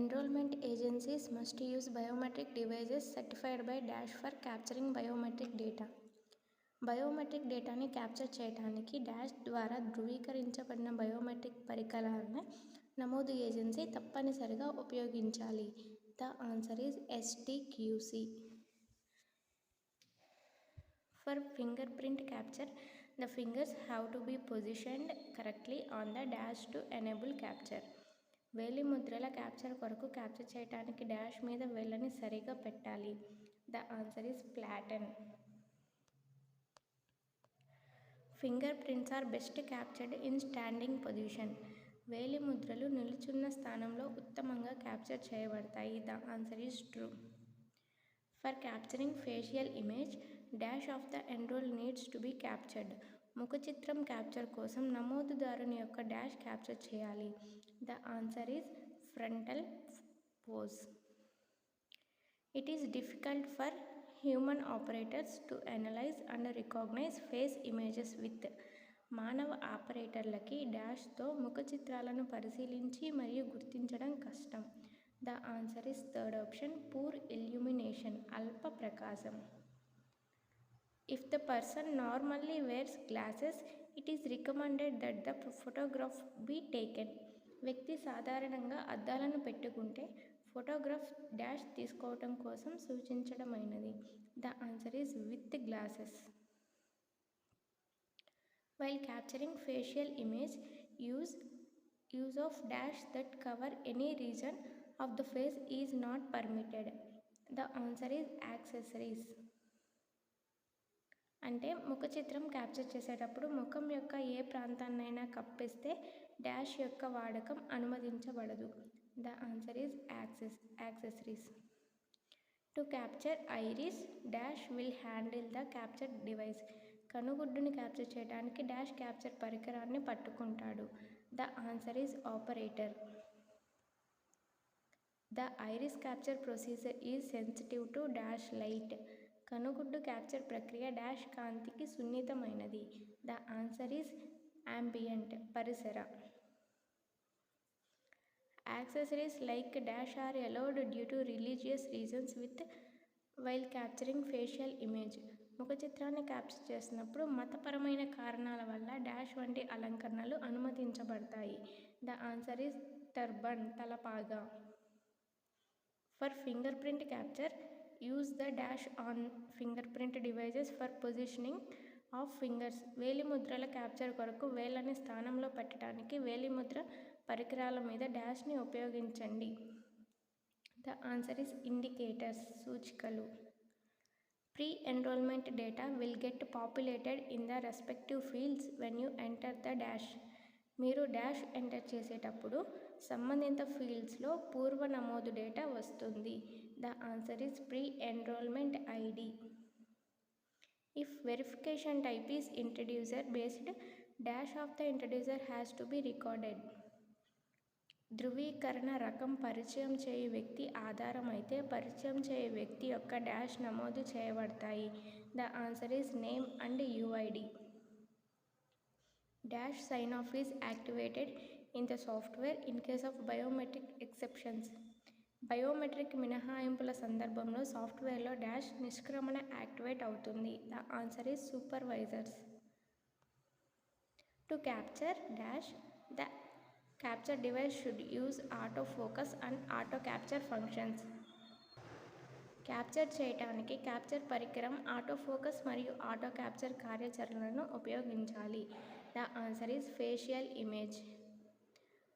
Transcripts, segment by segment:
Enrollment agencies must use biometric devices certified by Dash for capturing biometric data. Biometric డేటాని capture చేయడానికి dash ద్వారా ధృవీకరించబడిన biometric పరికరాలను నమోదు agency తప్పనిసరిగా ఉపయోగించాలి. The answer is STQC. For fingerprint capture, the fingers have to be positioned correctly on the dash to enable capture. వేలి ముద్రల capture కొరకు క్యాప్చర్ చేయడానికి డాష్ మీద వేళ్ళని సరిగా పెట్టాలి. The answer is flatten. Finger prints are best captured in standing position. వేలి ముద్రలు నిలుచున్న స్థానంలో ఉత్తమంగా క్యాప్చర్ చేయబడతాయి. The answer is true. For capturing facial image, dash of the enrol needs to be captured. ముఖ చిత్రం క్యాప్చర్ కోసం నమోదుదారుని యొక్క డాష్ క్యాప్చర్ చేయాలి. The answer is frontal pose. It is difficult for human operators to analyse and recognise face images with. మానవ ఆపరేటర్లకి డాష్తో ముఖ చిత్రాలను పరిశీలించి మరియు గుర్తించడం కష్టం. The answer is third option, poor illumination, అల్ప ప్రకాశం. If the person normally wears glasses, it is recommended that the photograph be taken. వ్యక్తి సాధారణంగా అద్దాలను పెట్టుకుంటే ఫోటోగ్రాఫ్ డాష్ తీసుకోవటం కోసం సూచించడమైనది. The answer is with glasses. While capturing facial image, use of dash that cover any region of the face is not permitted. The answer is accessories. అంటే ముఖ చిత్రం క్యాప్చర్ చేసేటప్పుడు ముఖం యొక్క ఏ ప్రాంతాన్నైనా కప్పిస్తే డాష్ యొక్క వాడకం అనుమతించబడదు. The answer is accessories. To capture iris, dash will handle the capture device. కనుగుడ్డుని క్యాప్చర్ చేయడానికి డాష్ క్యాప్చర్ పరికరాన్ని పట్టుకుంటాడు. The answer is operator. The iris capture procedure is sensitive to dash light. కనుగుడ్డు క్యాప్చర్ ప్రక్రియ dash కాంతికి సున్నితమైనది. The answer is ambient, పరిసర. Accessories like dash are allowed due to religious reasons with while capturing facial image. ముఖ చిత్రాన్ని capture చేసినప్పుడు మతపరమైన కారణాల వల్ల డాష్ వంటి అలంకరణలు అనుమతించబడతాయి. ద ఆన్సర్ ఈజ్ టర్బన్, తలపాగా. For finger print capture, use the dash on finger print devices for positioning of fingers. వేలి ముద్రల క్యాప్చర్ కొరకు వేళ్ళని స్థానంలో పెట్టడానికి వేలిముద్ర పరికరాల మీద డాష్ని ఉపయోగించండి. ద ఆన్సర్ ఈస్ ఇండికేటర్స్, సూచికలు. Pre enrolment data will get populated in the respective fields when you enter the dash. మీరు డాష్ ఎంటర్ చేసేటప్పుడు సంబంధిత ఫీల్డ్స్లో పూర్వ నమోదు డేటా వస్తుంది. The answer is pre enrolment ID. If verification type is introducer based, dash of the introducer has to be recorded. ధృవీకరణ రకం పరిచయం చేయు వ్యక్తి ఆధారం అయితే పరిచయం చేయు వ్యక్తి యొక్క డాష్ నమోదు చేయబడతాయి. The answer is name and UID. Dash sign-off is activated in the software in case of biometric exceptions. Biometric మినహాయింపుల సందర్భంలో సాఫ్ట్వేర్లో డాష్ నిష్క్రమణ యాక్టివేట్ అవుతుంది. The answer is supervisors. To capture dash, the capture device should use auto focus and auto capture functions. Capture చేయడానికి capture పరికరం auto focus మరియు auto capture కార్యాచరణలను ఉపయోగించాలి. The answer is facial image.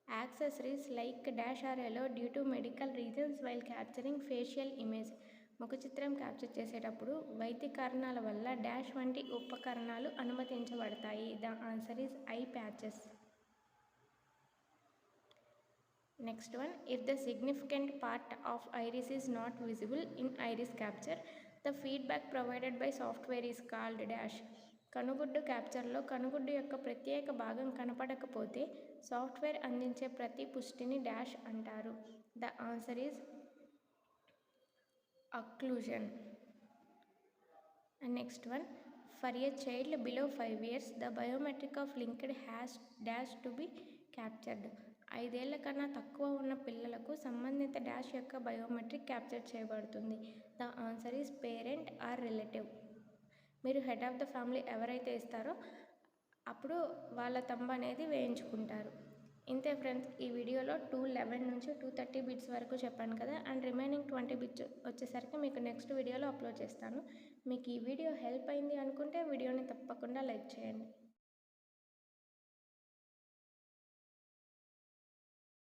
Accessories like dash are allowed due to medical reasons while capturing facial image. ముఖ చిత్రం capture చేసేటప్పుడు వైద్య కారణాల వల్ల డాష్ వంటి ఉపకరణాలు అనుమతించబడతాయి. The answer is eye patches. Next one, if the significant part of iris is not visible in iris capture, the feedback provided by software is called dash. కనుగుడ్డు క్యాప్చర్లో కనుగుడ్డు యొక్క ప్రత్యేక భాగం కనపడకపోతే సాఫ్ట్వేర్ అందించే ప్రతి పుష్టిని డాష్ అంటారు. The answer is occlusion. And next one, for a child below 5 years, the biometric of linked has dash to be captured. 5 ఏళ్ల కన్నా తక్కువ ఉన్న పిల్లలకు సంబంధిత డాష్ యొక్క బయోమెట్రిక్ క్యాప్చర్ చేయబడుతుంది. The answer is parent are relative. మీరు హెడ్ ఆఫ్ ద ఫ్యామిలీ ఎవరైతే ఇస్తారో అప్పుడు వాళ్ళ థంబ్ అనేది వేయించుకుంటారు. ఇంతే ఫ్రెండ్స్, ఈ వీడియోలో 211 నుంచి 230 బిట్స్ వరకు చెప్పాను కదా, అండ్ రిమైనింగ్ 20 బిట్స్ వచ్చేసరికి మీకు నెక్స్ట్ వీడియోలో అప్లోడ్ చేస్తాను. మీకు ఈ వీడియో హెల్ప్ అయింది అనుకుంటే వీడియోని తప్పకుండా లైక్ చేయండి.